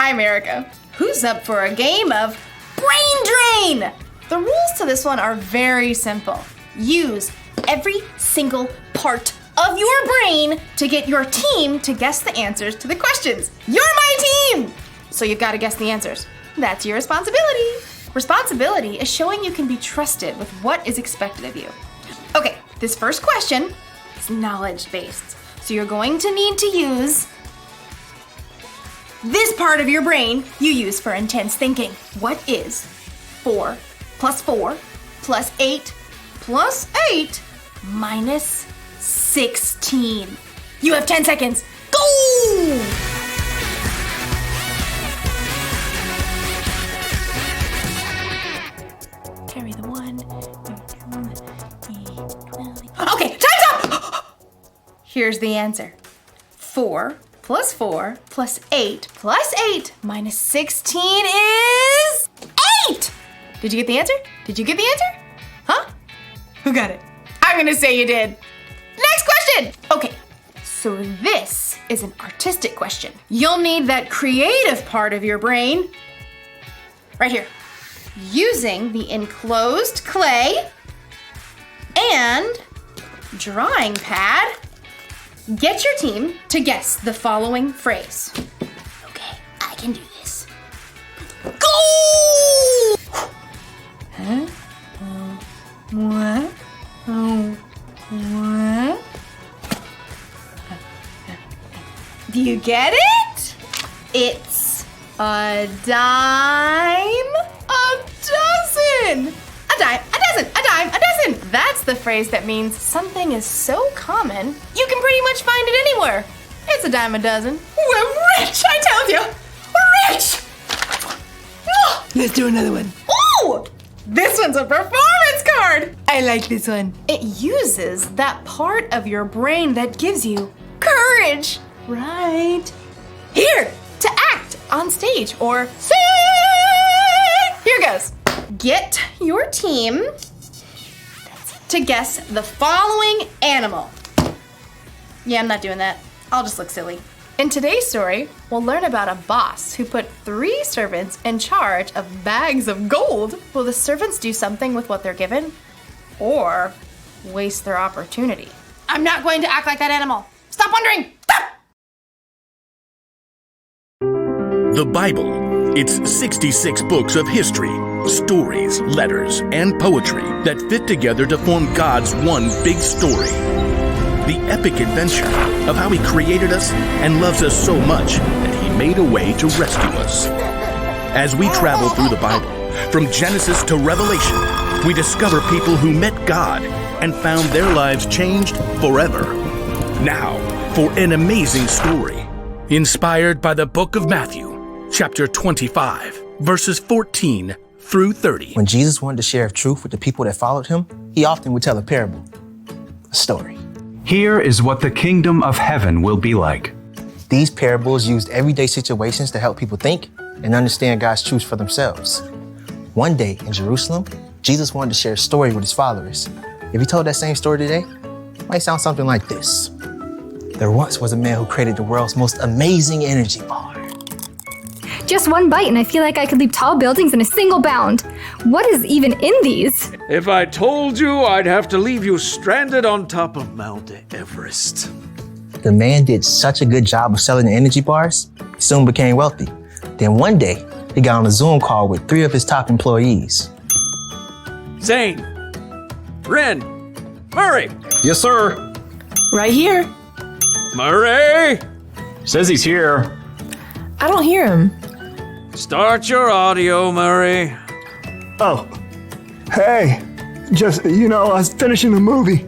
Hi, America. Who's up for a game of Brain Drain? The rules to this one are very simple. Use every single part of your brain to get your team to guess the answers to the questions. You're my team! So you've got to guess the answers. That's your responsibility. Responsibility is showing you can be trusted with what is expected of you. Okay, this first question is knowledge-based. So you're going to need to use this part of your brain you use for intense thinking. What is 4 plus 4 plus 8 plus 8 minus 16? You have 10 seconds. Go! Carry the 1. Okay, time's up! Here's the answer. 4 plus 4 plus 8 plus 8 minus 16 is 8! Did you get the answer? Did you get the answer? Huh? Who got it? I'm gonna say you did. Next question! Okay, so this is an artistic question. You'll need that creative part of your brain right here. Using the enclosed clay and drawing pad, get your team to guess the following phrase. Okay, I can do this. Go! Huh? What? Oh, what? Do you get it? It's a dime a dozen. A dime, a dozen, a dime, a dozen. That's the phrase that means something is so common, you can pretty much find it anywhere. It's a dime a dozen. We're rich, I tell you. We're rich. Let's do another one. Ooh! This one's a performance card. I like this one. It uses that part of your brain that gives you courage. Right here to act on stage or sing. Here goes. Get your team to guess the following animal. Yeah, I'm not doing that. I'll just look silly. In today's story, we'll learn about a boss who put 3 servants in charge of bags of gold. Will the servants do something with what they're given or waste their opportunity? I'm not going to act like that animal. Stop wondering. Stop! The Bible. It's 66 books of history, stories, letters, and poetry that fit together to form God's one big story. The epic adventure of how He created us and loves us so much that He made a way to rescue us. As we travel through the Bible, from Genesis to Revelation, we discover people who met God and found their lives changed forever. Now, for an amazing story, inspired by the book of Matthew, chapter 25, verses 14 through 30. When Jesus wanted to share truth with the people that followed Him, He often would tell a parable, a story. Here is what the kingdom of heaven will be like. These parables used everyday situations to help people think and understand God's truth for themselves. One day in Jerusalem, Jesus wanted to share a story with His followers. If He told that same story today, it might sound something like this. There once was a man who created the world's most amazing energy bar. Just one bite and I feel like I could leap tall buildings in a single bound. What is even in these? If I told you, I'd have to leave you stranded on top of Mount Everest. The man did such a good job of selling the energy bars, he soon became wealthy. Then one day, he got on a Zoom call with 3 of his top employees. Zane, Ren, Murray. Yes, sir. Right here. Murray, Says he's here. I don't hear him. start your audio, Murray. Oh, hey, just, I was finishing the movie.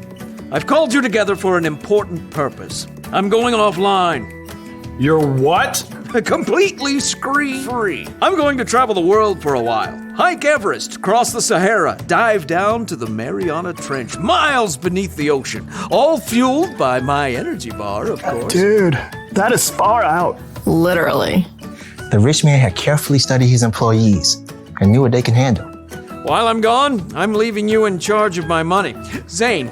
I've called you together for an important purpose. I'm going offline. You're what? Completely screen-free. I'm going to travel the world for a while. Hike Everest, cross the Sahara, dive down to the Mariana Trench, miles beneath the ocean, all fueled by my energy bar, of course. Dude, that is far out. Literally. The rich man had carefully studied his employees and knew what they can handle. While I'm gone, I'm leaving you in charge of my money. Zane,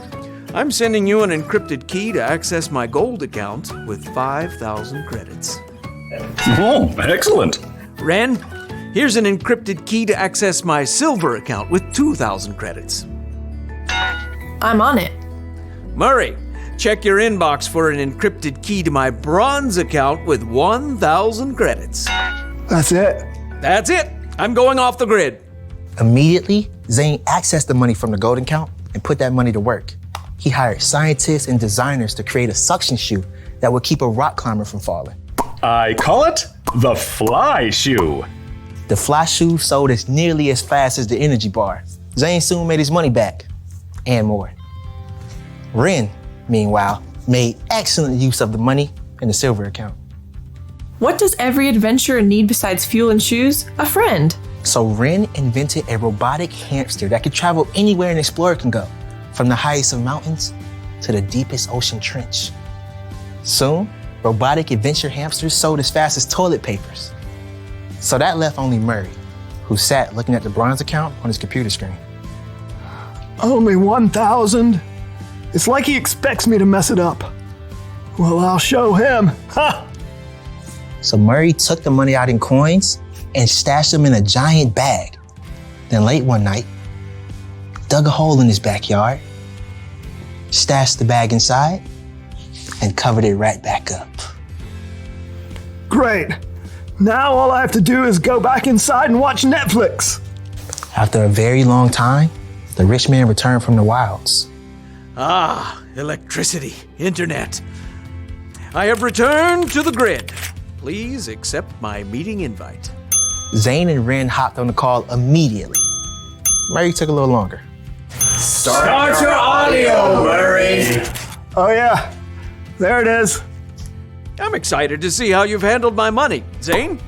I'm sending you an encrypted key to access my gold account with 5,000 credits. Oh, excellent. Ren, here's an encrypted key to access my silver account with 2,000 credits. I'm on it. Murray, check your inbox for an encrypted key to my bronze account with 1,000 credits. That's it. That's it. I'm going off the grid. Immediately, Zane accessed the money from the gold account and put that money to work. He hired scientists and designers to create a suction shoe that would keep a rock climber from falling. I call it the fly shoe. The fly shoe sold as nearly as fast as the energy bar. Zane soon made his money back, and more. Ren, meanwhile, made excellent use of the money in the silver account. What does every adventurer need besides fuel and shoes? A friend. So Ren invented a robotic hamster that could travel anywhere an explorer can go, from the highest of mountains to the deepest ocean trench. Soon, robotic adventure hamsters sold as fast as toilet papers. So that left only Murray, who sat looking at the bronze account on his computer screen. Only 1,000? It's like he expects me to mess it up. Well, I'll show him. Ha! So Murray took the money out in coins and stashed them in a giant bag. Then late one night, dug a hole in his backyard, stashed the bag inside, and covered it right back up. Great. Now all I have to do is go back inside and watch Netflix. After a very long time, the rich man returned from the wilds. Ah, electricity, internet. I have returned to the grid. Please accept my meeting invite. Zane and Ren hopped on the call immediately. Murray took a little longer. Start your audio, Murray. Oh yeah, there it is. I'm excited to see how you've handled my money. Zane?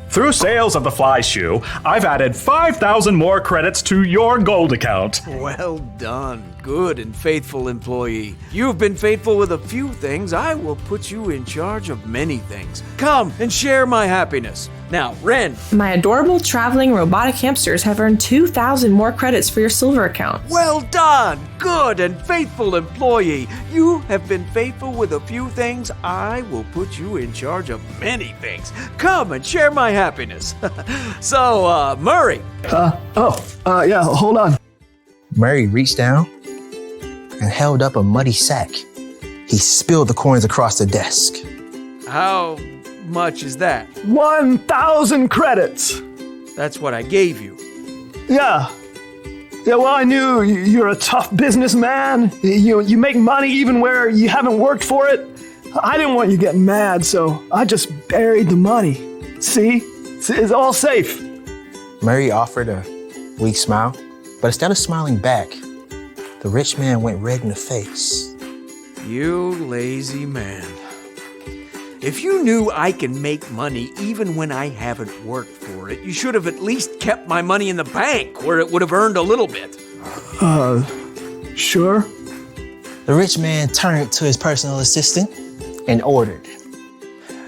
Through sales of the fly shoe, I've added 5,000 more credits to your gold account. Well done, good and faithful employee. You've been faithful with a few things. I will put you in charge of many things. Come and share my happiness. Now, Ren. My adorable traveling robotic hamsters have earned 2,000 more credits for your silver account. Well done, good and faithful employee. You have been faithful with a few things. I will put you in charge of many things. Come and share my happiness. So, Murray. Yeah, hold on. Murray reached down and held up a muddy sack. He spilled the coins across the desk. How much is that? 1,000 credits. That's what I gave you. Yeah. Yeah, well, I knew you're a tough businessman. You make money even where you haven't worked for it. I didn't want you getting mad, so I just buried the money. See? It's all safe. Murray offered a weak smile, but instead of smiling back, the rich man went red in the face. You lazy man. If you knew I can make money even when I haven't worked for it, you should have at least kept my money in the bank where it would have earned a little bit. Sure. The rich man turned to his personal assistant and ordered.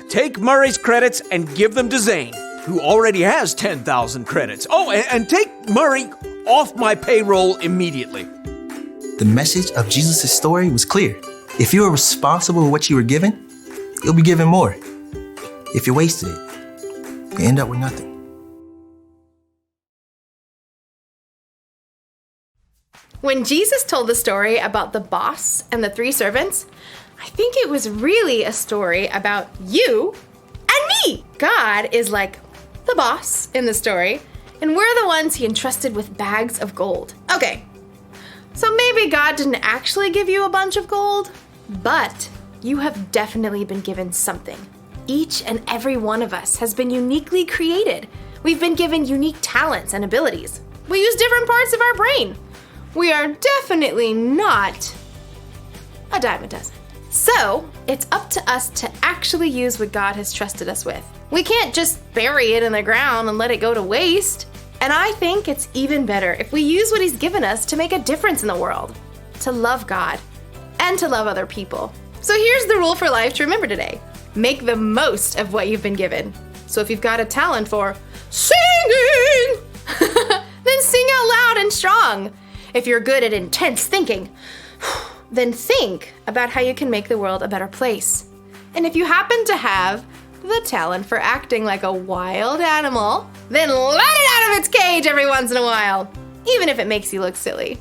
Take Murray's credits and give them to Zane, who already has 10,000 credits. Oh, and take Murray off my payroll immediately. The message of Jesus' story was clear. If you are responsible for what you were given, you'll be given more. If you wasted it, you end up with nothing. When Jesus told the story about the boss and the 3 servants, I think it was really a story about you and me. God is like the boss in the story, and we're the ones he entrusted with bags of gold. Okay, so maybe God didn't actually give you a bunch of gold, but you have definitely been given something. Each and every one of us has been uniquely created. We've been given unique talents and abilities. We use different parts of our brain. We are definitely not a dime a dozen. So, it's up to us to actually use what God has trusted us with. We can't just bury it in the ground and let it go to waste. And I think it's even better if we use what He's given us to make a difference in the world, to love God, and to love other people. So here's the rule for life to remember today. Make the most of what you've been given. So if you've got a talent for singing, then sing out loud and strong. If you're good at intense thinking, then think about how you can make the world a better place. And if you happen to have the talent for acting like a wild animal, then let it out of its cage every once in a while, even if it makes you look silly.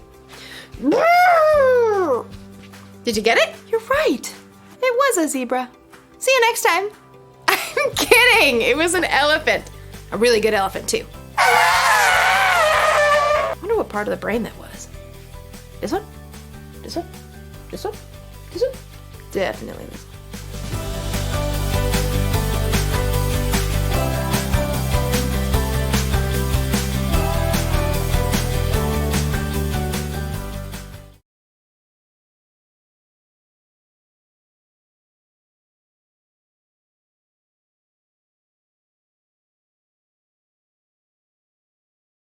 Did you get it? You're right. It was a zebra. See you next time. I'm kidding. It was an elephant. A really good elephant, too. I wonder what part of the brain that was. This one? This one? This one? This one? Definitely this one.